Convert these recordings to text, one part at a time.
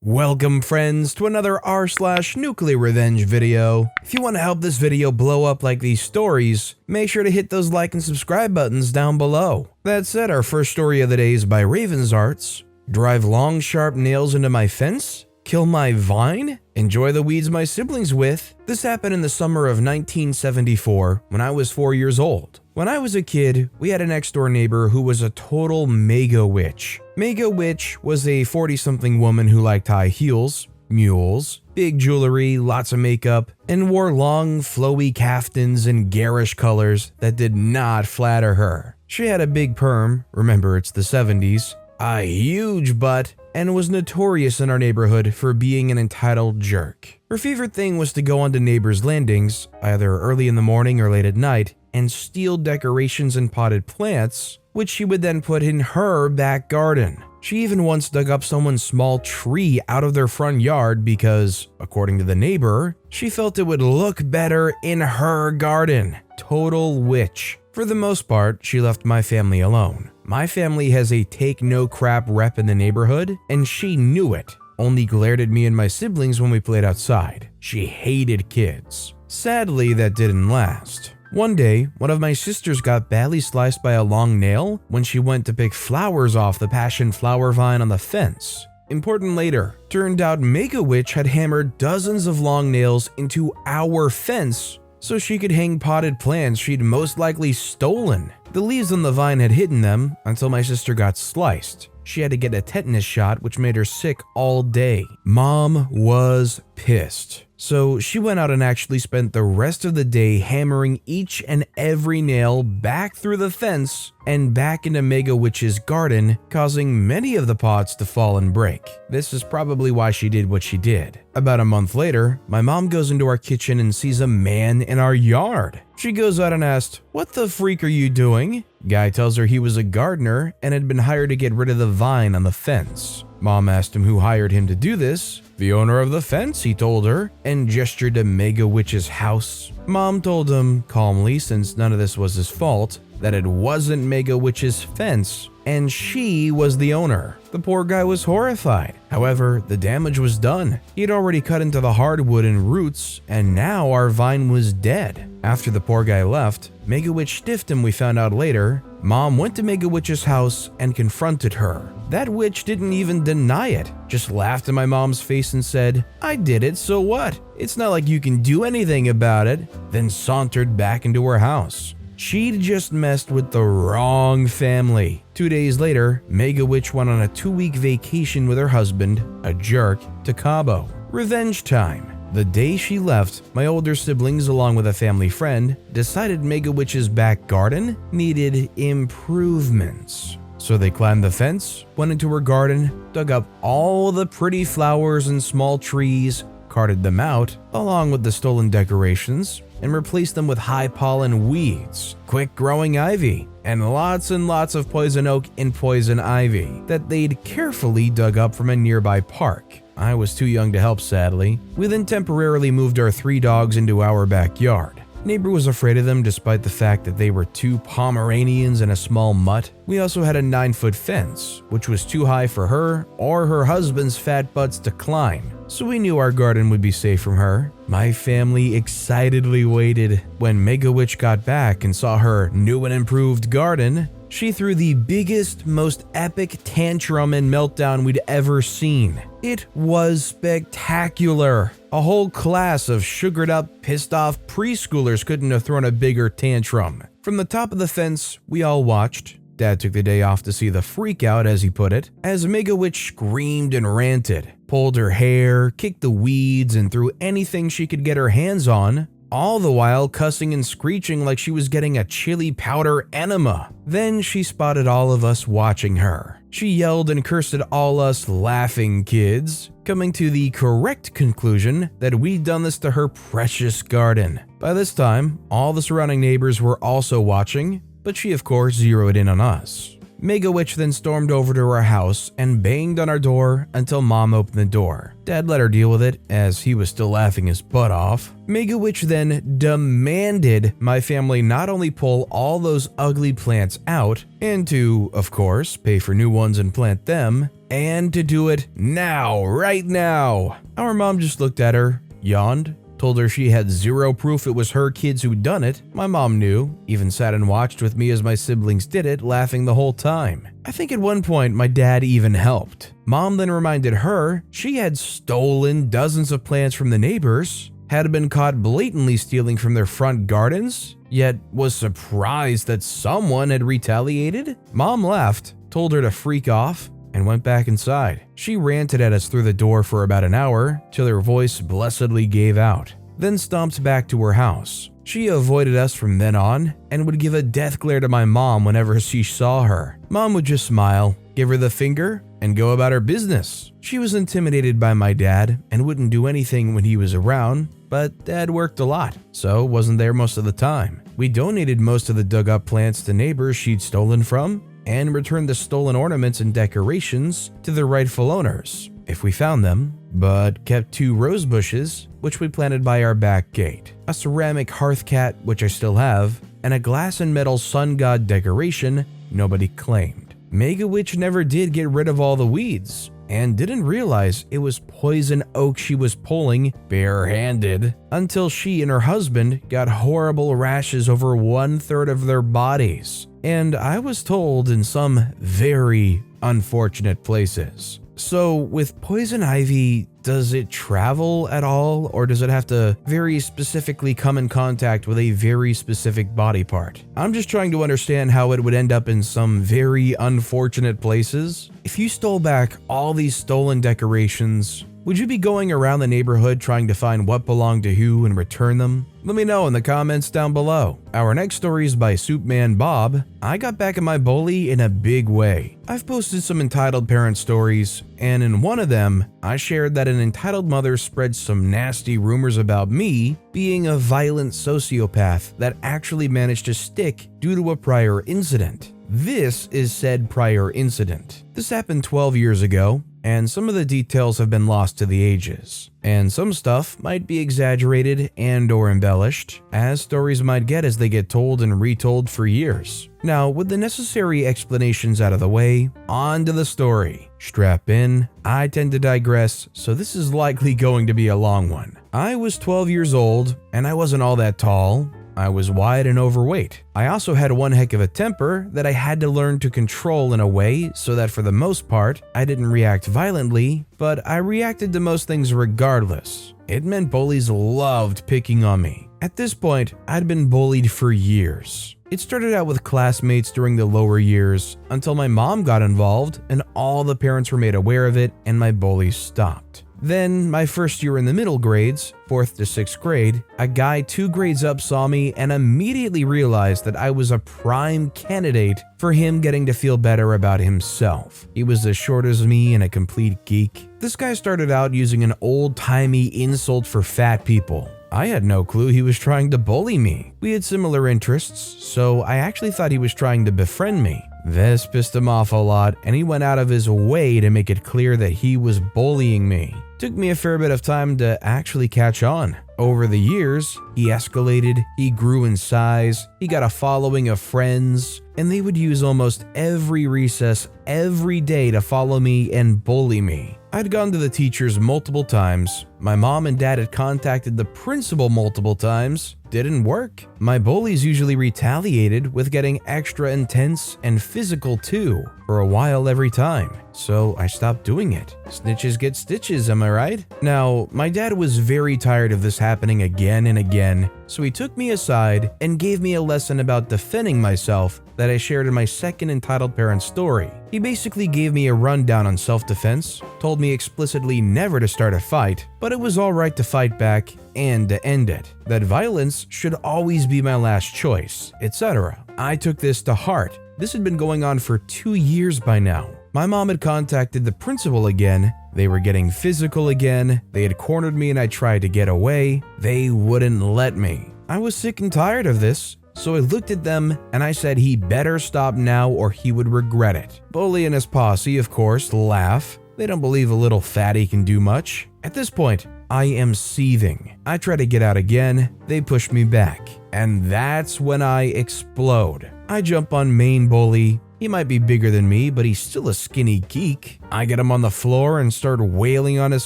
Welcome friends to another r/NuclearRevenge video. If you want to help this video blow up like these stories, make sure to hit those like and subscribe buttons down below. That said, our first story of the day is by Raven's Arts. Drive long sharp nails into my fence? Kill my vine? Enjoy the weeds my siblings with? This happened in the summer of 1974 when I was 4 years old. When I was a kid, we had a next door neighbor who was a total mega witch. Mega witch was a 40-something woman who liked high heels, mules, big jewelry, lots of makeup, and wore long, flowy kaftans in garish colors that did not flatter her. She had a big perm, remember it's the 70s, a huge butt, and was notorious in our neighborhood for being an entitled jerk. Her favorite thing was to go onto neighbors' landings, either early in the morning or late at night, and steal decorations and potted plants, which she would then put in her back garden. She even once dug up someone's small tree out of their front yard because, according to the neighbor, she felt it would look better in her garden. Total witch. For the most part, she left my family alone. My family has a take no crap rep in the neighborhood, and she knew it. Only glared at me and my siblings when we played outside. She hated kids. Sadly, that didn't last. One day, one of my sisters got badly sliced by a long nail when she went to pick flowers off the passion flower vine on the fence. Important later, turned out Mega Witch had hammered dozens of long nails into our fence so she could hang potted plants she'd most likely stolen. The leaves on the vine had hidden them until my sister got sliced. She had to get a tetanus shot, which made her sick all day. Mom was pissed. So she went out and actually spent the rest of the day hammering each and every nail back through the fence and back into Mega Witch's garden, causing many of the pots to fall and break. This is probably why she did what she did. About a month later, my mom goes into our kitchen and sees a man in our yard. She goes out and asks, "What the freak are you doing?" Guy tells her he was a gardener and had been hired to get rid of the vine on the fence. Mom asked him who hired him to do this. "The owner of the fence," he told her, and gestured to Mega Witch's house. Mom told him, calmly, since none of this was his fault, that it wasn't Mega Witch's fence, and she was the owner. The poor guy was horrified. However, the damage was done. He had already cut into the hardwood and roots, and now our vine was dead. After the poor guy left, Mega Witch stiffed him, we found out later. Mom went to Mega Witch's house and confronted her. That witch didn't even deny it, just laughed in my mom's face and said, "I did it, so what? It's not like you can do anything about it," then sauntered back into her house. She'd just messed with the wrong family. 2 days later, Mega Witch went on a 2-week vacation with her husband, a jerk, to Cabo. Revenge time. The day she left, my older siblings, along with a family friend, decided Mega Witch's back garden needed improvements. So they climbed the fence, went into her garden, dug up all the pretty flowers and small trees, carted them out, along with the stolen decorations, and replaced them with high pollen weeds, quick growing ivy, and lots of poison oak and poison ivy that they'd carefully dug up from a nearby park. I was too young to help, sadly. We then temporarily moved our 3 dogs into our backyard. Neighbor was afraid of them despite the fact that they were 2 Pomeranians and a small mutt. We also had a 9-foot fence, which was too high for her or her husband's fat butts to climb, so we knew our garden would be safe from her. My family excitedly waited. When Mega Witch got back and saw her new and improved garden, she threw the biggest, most epic tantrum and meltdown we'd ever seen. It was spectacular. A whole class of sugared up, pissed off preschoolers couldn't have thrown a bigger tantrum. From the top of the fence, we all watched. Dad took the day off to see the freak out, as he put it, as Mega Witch screamed and ranted, pulled her hair, kicked the weeds, and threw anything she could get her hands on, all the while cussing and screeching like she was getting a chili powder enema. Then she spotted all of us watching her. She yelled and cursed at all us laughing kids, coming to the correct conclusion that we'd done this to her precious garden. By this time, all the surrounding neighbors were also watching, but she of course zeroed in on us. Mega Witch then stormed over to our house and banged on our door until Mom opened the door. Dad let her deal with it as he was still laughing his butt off. Mega Witch then demanded my family not only pull all those ugly plants out and to, of course, pay for new ones and plant them, and to do it now, right now. Our mom just looked at her, yawned, told her she had zero proof it was her kids who'd done it. My mom knew, even sat and watched with me as my siblings did it, laughing the whole time. I think at one point my dad even helped. Mom then reminded her she had stolen dozens of plants from the neighbors, had been caught blatantly stealing from their front gardens, yet was surprised that someone had retaliated. Mom laughed, told her to freak off, and went back inside. She ranted at us through the door for about an hour till her voice blessedly gave out, then stomped back to her house. She avoided us from then on and would give a death glare to my mom whenever she saw her. Mom would just smile, give her the finger, and go about her business. She was intimidated by my dad and wouldn't do anything when he was around, but Dad worked a lot, so wasn't there most of the time. We donated most of the dug up plants to neighbors she'd stolen from, and returned the stolen ornaments and decorations to their rightful owners, if we found them, but kept 2 rose bushes, which we planted by our back gate, a ceramic hearth cat, which I still have, and a glass and metal sun god decoration nobody claimed. Mega Witch never did get rid of all the weeds, and didn't realize it was poison oak she was pulling barehanded until she and her husband got horrible rashes over 1/3 of their bodies. And I was told in some very unfortunate places. So with poison ivy, does it travel at all, or does it have to very specifically come in contact with a very specific body part? I'm just trying to understand how it would end up in some very unfortunate places. If you stole back all these stolen decorations, would you be going around the neighborhood trying to find what belonged to who and return them? Let me know in the comments down below. Our next story is by Soupman Bob. I got back at my bully in a big way. I've posted some entitled parent stories, and in one of them, I shared that an entitled mother spread some nasty rumors about me being a violent sociopath that actually managed to stick due to a prior incident. This is said prior incident. This happened 12 years ago, and some of the details have been lost to the ages. And some stuff might be exaggerated and or embellished, as stories might get as they get told and retold for years. Now, with the necessary explanations out of the way, on to the story. Strap in, I tend to digress, so this is likely going to be a long one. I was 12 years old, and I wasn't all that tall. I was wide and overweight. I also had one heck of a temper that I had to learn to control in a way so that for the most part, I didn't react violently, but I reacted to most things regardless. It meant bullies loved picking on me. At this point, I'd been bullied for years. It started out with classmates during the lower years until my mom got involved and all the parents were made aware of it and my bullies stopped. Then, my first year in the middle grades, 4th to 6th grade, a guy 2 grades up saw me and immediately realized that I was a prime candidate for him getting to feel better about himself. He was as short as me and a complete geek. This guy started out using an old-timey insult for fat people. I had no clue he was trying to bully me. We had similar interests, so I actually thought he was trying to befriend me. This pissed him off a lot, and he went out of his way to make it clear that he was bullying me. Took me a fair bit of time to actually catch on. Over the years, he escalated, he grew in size, he got a following of friends, and they would use almost every recess every day to follow me and bully me. I'd gone to the teachers multiple times. My mom and dad had contacted the principal multiple times. Didn't work. My bullies usually retaliated with getting extra intense and physical too, for a while every time. So I stopped doing it. Snitches get stitches, am I right? Now, my dad was very tired of this happening again and again, so he took me aside and gave me a lesson about defending myself that I shared in my second entitled parent story. He basically gave me a rundown on self-defense, told me explicitly never to start a fight, but it was alright to fight back and to end it, that violence should always be my last choice, etc. I took this to heart. This had been going on for 2 years by now. My mom had contacted the principal again. They were getting physical again. They had cornered me and I tried to get away. They wouldn't let me. I was sick and tired of this, So I looked at them and I said he better stop now or he would regret it. Bully and his posse, of course, laugh. They don't believe a little fatty can do much. At this point, I am seething. I try to get out again, they push me back. And that's when I explode. I jump on main bully. He might be bigger than me, but he's still a skinny geek. I get him on the floor and start wailing on his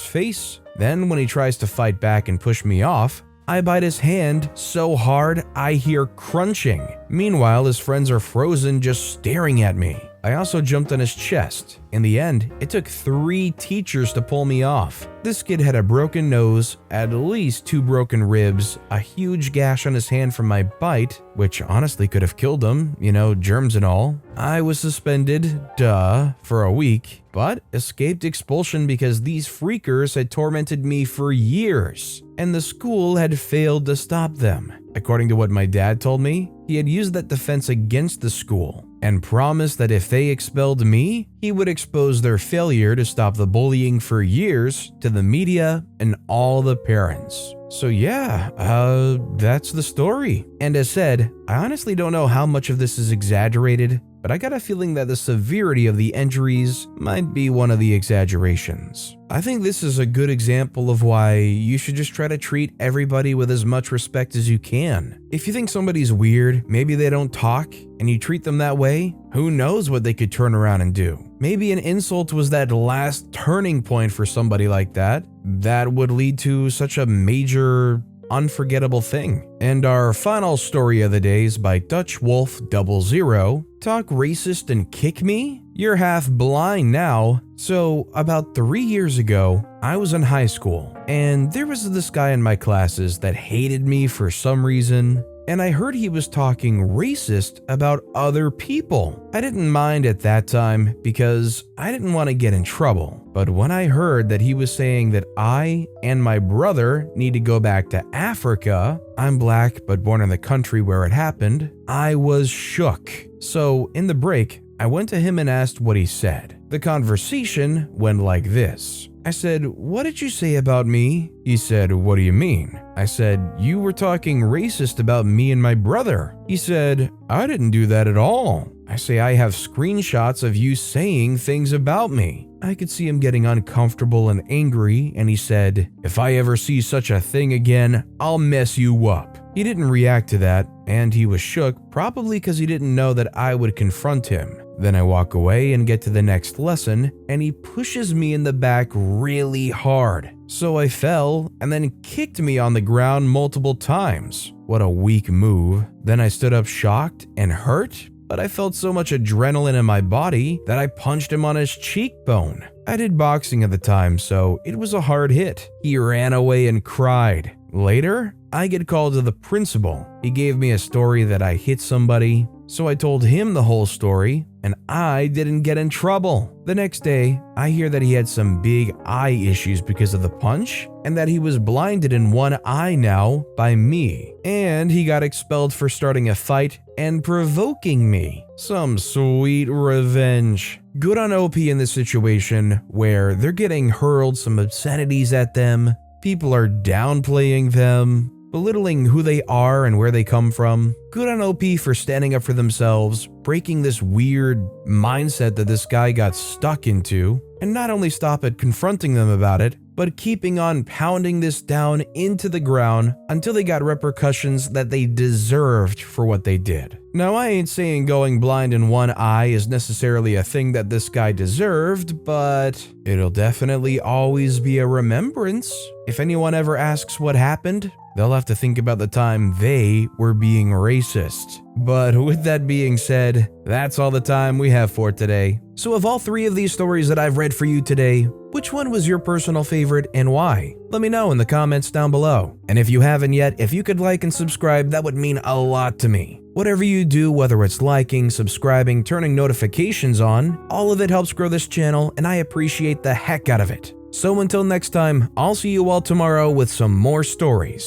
face. Then when he tries to fight back and push me off, I bite his hand so hard I hear crunching. Meanwhile, his friends are frozen just staring at me. I also jumped on his chest. In the end, it took 3 teachers to pull me off. This kid had a broken nose, at least 2 broken ribs, a huge gash on his hand from my bite, which honestly could have killed him, germs and all. I was suspended, for a week, but escaped expulsion because these freakers had tormented me for years, and the school had failed to stop them. According to what my dad told me, he had used that defense against the school and promised that if they expelled me, he would expose their failure to stop the bullying for years to the media and all the parents. So yeah, that's the story. And as said, I honestly don't know how much of this is exaggerated, but I got a feeling that the severity of the injuries might be one of the exaggerations. I think this is a good example of why you should just try to treat everybody with as much respect as you can. If you think somebody's weird, maybe they don't talk, and you treat them that way, who knows what they could turn around and do. Maybe an insult was that last turning point for somebody like that would lead to such a major unforgettable thing. And our final story of the day is by DutchWolf00. Talk racist and kick me? You're half blind now. So about 3 years ago, I was in high school, and there was this guy in my classes that hated me for some reason. And I heard he was talking racist about other people. I didn't mind at that time because I didn't want to get in trouble. But when I heard that he was saying that I and my brother need to go back to Africa, I'm black but born in the country where it happened, I was shook. So in the break, I went to him and asked what he said. The conversation went like this. I said, "What did you say about me?" He said, "What do you mean?" I said, "You were talking racist about me and my brother." He said, "I didn't do that at all." I say, "I have screenshots of you saying things about me." I could see him getting uncomfortable and angry, and he said, "If I ever see such a thing again, I'll mess you up." He didn't react to that, and he was shook, probably because he didn't know that I would confront him. Then I walk away and get to the next lesson, and he pushes me in the back really hard. So I fell and then kicked me on the ground multiple times. What a weak move. Then I stood up shocked and hurt, but I felt so much adrenaline in my body that I punched him on his cheekbone. I did boxing at the time, so it was a hard hit. He ran away and cried. Later, I get called to the principal. He gave me a story that I hit somebody, so I told him the whole story, and I didn't get in trouble. The next day, I hear that he had some big eye issues because of the punch, and that he was blinded in one eye now by me. And he got expelled for starting a fight and provoking me. Some sweet revenge. Good on OP in this situation where they're getting hurled some obscenities at them, people are downplaying them, belittling who they are and where they come from. Good on OP for standing up for themselves, breaking this weird mindset that this guy got stuck into, and not only stop at confronting them about it, but keeping on pounding this down into the ground until they got repercussions that they deserved for what they did. Now, I ain't saying going blind in one eye is necessarily a thing that this guy deserved, but it'll definitely always be a remembrance. If anyone ever asks what happened, they'll have to think about the time they were being racist. But with that being said, that's all the time we have for today. So of all 3 of these stories that I've read for you today, which one was your personal favorite and why? Let me know in the comments down below. And if you haven't yet, if you could like and subscribe, that would mean a lot to me. Whatever you do, whether it's liking, subscribing, turning notifications on, all of it helps grow this channel, and I appreciate the heck out of it. So until next time, I'll see you all tomorrow with some more stories.